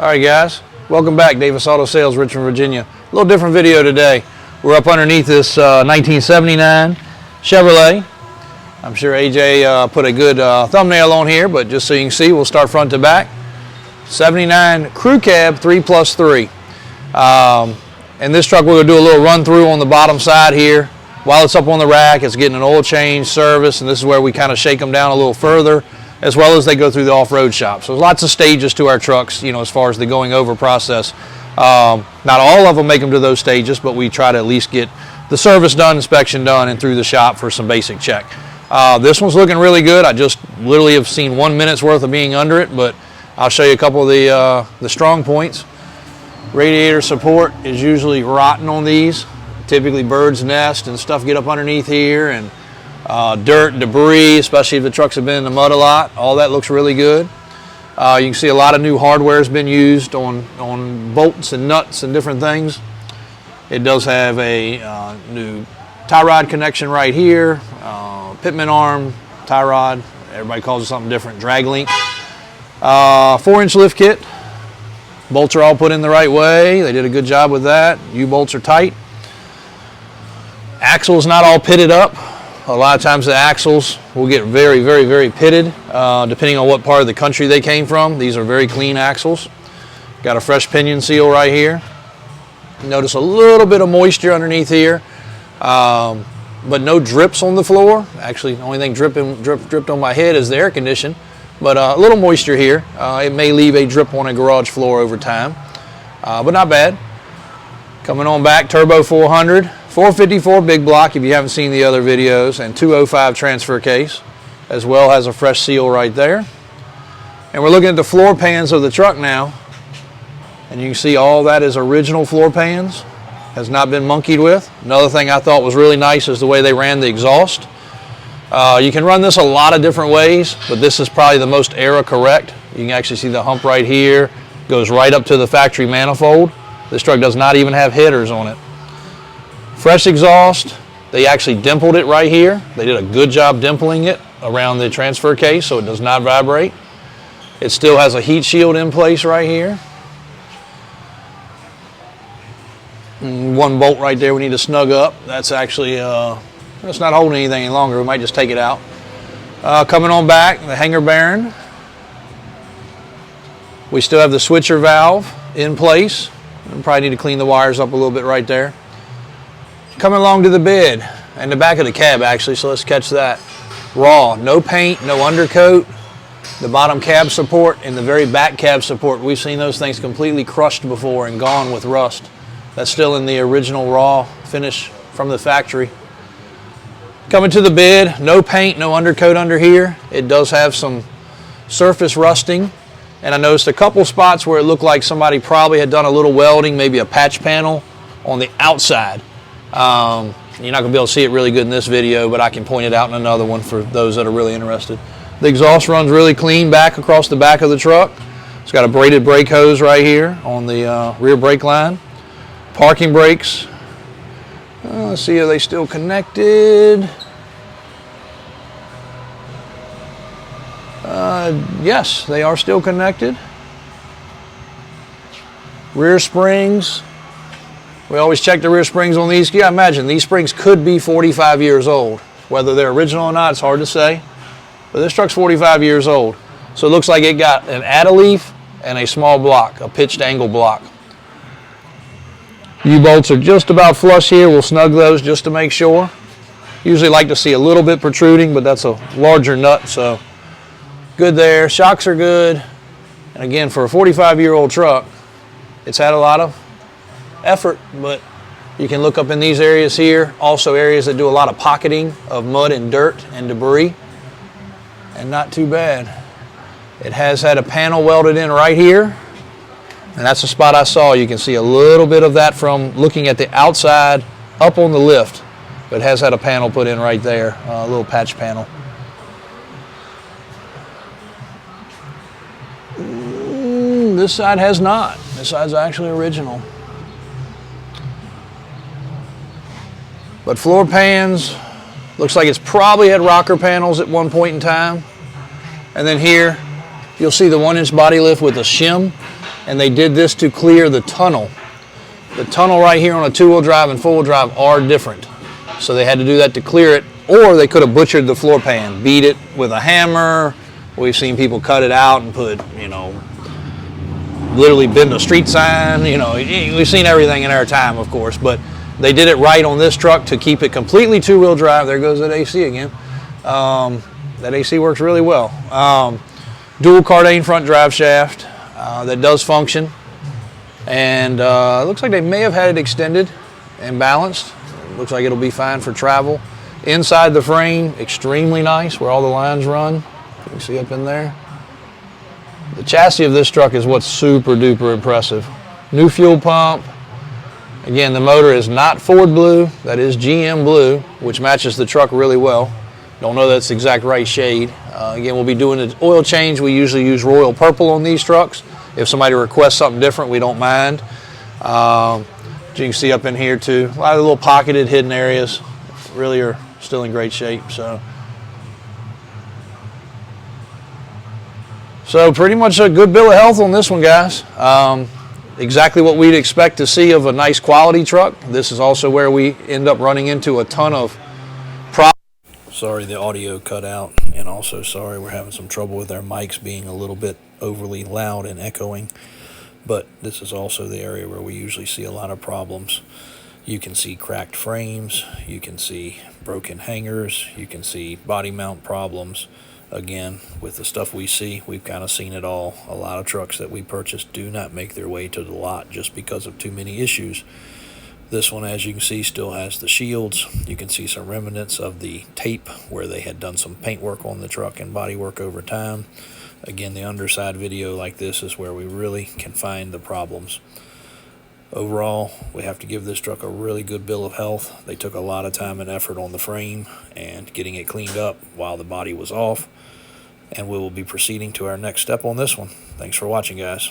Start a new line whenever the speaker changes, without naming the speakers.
Alright guys, welcome back. Davis Auto Sales, Richmond, Virginia. A little different video today. We're up underneath this 1979 Chevrolet. I'm sure AJ put a good thumbnail on here, but just so you can see, we'll start front to back. 79 Crew Cab 3+3. And this truck, we're going to do a little run through on the bottom side here. While it's up on the rack, it's getting an oil change, service, and this is where we kind of shake them down a little further, as well as they go through the off-road shop. So there's lots of stages to our trucks, you know, as far as the going over process. Not all of them make them to those stages, but we try to at least get the service done, inspection done, and through the shop for some basic check. This one's looking really good. I just literally have seen 1 minute's worth of being under it, but I'll show you a couple of the strong points. Radiator support is usually rotten on these. Typically birds nest and stuff get up underneath here, and dirt, debris, especially if the trucks have been in the mud a lot. All that looks really good. You can see a lot of new hardware has been used on bolts and nuts and different things. It does have a new tie rod connection right here, pitman arm, tie rod, everybody calls it something different, drag link. 4-inch lift kit. Bolts are all put in the right way. They did a good job with that. U-bolts are tight. Axle's not all pitted up. A lot of times the axles will get very, very, very pitted depending on what part of the country they came from. These are very clean axles. Got a fresh pinion seal right here. Notice a little bit of moisture underneath here, but no drips on the floor. Actually, the only thing dripped on my head is the air condition, but a little moisture here. It may leave a drip on a garage floor over time, but not bad. Coming on back, turbo 400. 454 big block if you haven't seen the other videos, and 205 transfer case, as well as a fresh seal right there. And we're looking at the floor pans of the truck now, and you can see all that is original floor pans, has not been monkeyed with. Another thing I thought was really nice is the way they ran the exhaust. You can run this a lot of different ways, but this is probably the most era correct. You can actually see the hump right here, goes right up to the factory manifold. This truck does not even have headers on it. Fresh exhaust. They actually dimpled it right here. They did a good job dimpling it around the transfer case so it does not vibrate. It still has a heat shield in place right here. One bolt right there we need to snug up. That's actually, it's not holding anything any longer. We might just take it out. Coming on back, the hanger bearing. We still have the switcher valve in place. We probably need to clean the wires up a little bit right there. Coming along to the bed and the back of the cab actually, so let's catch that. Raw, no paint, no undercoat. The bottom cab support and the very back cab support, we've seen those things completely crushed before and gone with rust. That's still in the original raw finish from the factory. Coming to the bed, no paint, no undercoat under here. It does have some surface rusting, and I noticed a couple spots where it looked like somebody probably had done a little welding, maybe a patch panel on the outside. You're not going to be able to see it really good in this video, but I can point it out in another one for those that are really interested. The exhaust runs really clean back across the back of the truck. It's got a braided brake hose right here on the rear brake line. Parking brakes. Let's see, are they still connected? Yes, they are still connected. Rear springs. We always check the rear springs on these. Yeah, imagine these springs could be 45 years old. Whether they're original or not, it's hard to say. But this truck's 45 years old. So it looks like it got an add-a-leaf and a small block, a pitched angle block. U-bolts are just about flush here. We'll snug those just to make sure. Usually like to see a little bit protruding, but that's a larger nut, so good there. Shocks are good. And again, for a 45-year-old truck, it's had a lot of effort, but you can look up in these areas here, also areas that do a lot of pocketing of mud and dirt and debris, and not too bad. It has had a panel welded in right here, and that's the spot I saw. You can see a little bit of that from looking at the outside up on the lift, but it has had a panel put in right there, a little patch panel. This side has not. This side's actually original. But floor pans, looks like it's probably had rocker panels at one point in time. And then here, you'll see the 1-inch body lift with a shim. and they did this to clear the tunnel. The tunnel right here on a two-wheel drive and four-wheel drive are different. So they had to do that to clear it, or they could have butchered the floor pan, beat it with a hammer. We've seen people cut it out and put, you know, literally bend a street sign. You know, we've seen everything in our time, of course, but they did it right on this truck to keep it completely two-wheel drive. There goes that AC again. That AC works really well. Dual Cardane front drive shaft that does function, and it looks like they may have had it extended and balanced. It looks like it'll be fine for travel. Inside the frame, extremely nice where all the lines run. You can see up in there. The chassis of this truck is what's super duper impressive. New fuel pump. Again, the motor is not Ford blue, that is GM blue, which matches the truck really well. Don't know that's the exact right shade. Again, we'll be doing an oil change. We usually use royal purple on these trucks. If somebody requests something different, we don't mind. You can see up in here too, a lot of little pocketed hidden areas really are still in great shape. So pretty much a good bill of health on this one, guys. Exactly what we'd expect to see of a nice quality truck. This is also where we end up running into a ton of problems. Sorry the audio cut out, and also sorry we're having some trouble with our mics being a little bit overly loud and echoing. But this is also the area where we usually see a lot of problems. You can see cracked frames, you can see broken hangers, you can see body mount problems. Again, with the stuff we see, we've kind of seen it all. A lot of trucks that we purchase do not make their way to the lot just because of too many issues. This one, as you can see, still has the shields. You can see some remnants of the tape where they had done some paint work on the truck and body work over time. Again, the underside video like this is where we really can find the problems. Overall, we have to give this truck a really good bill of health. They took a lot of time and effort on the frame and getting it cleaned up while the body was off. And we will be proceeding to our next step on this one. Thanks for watching, guys.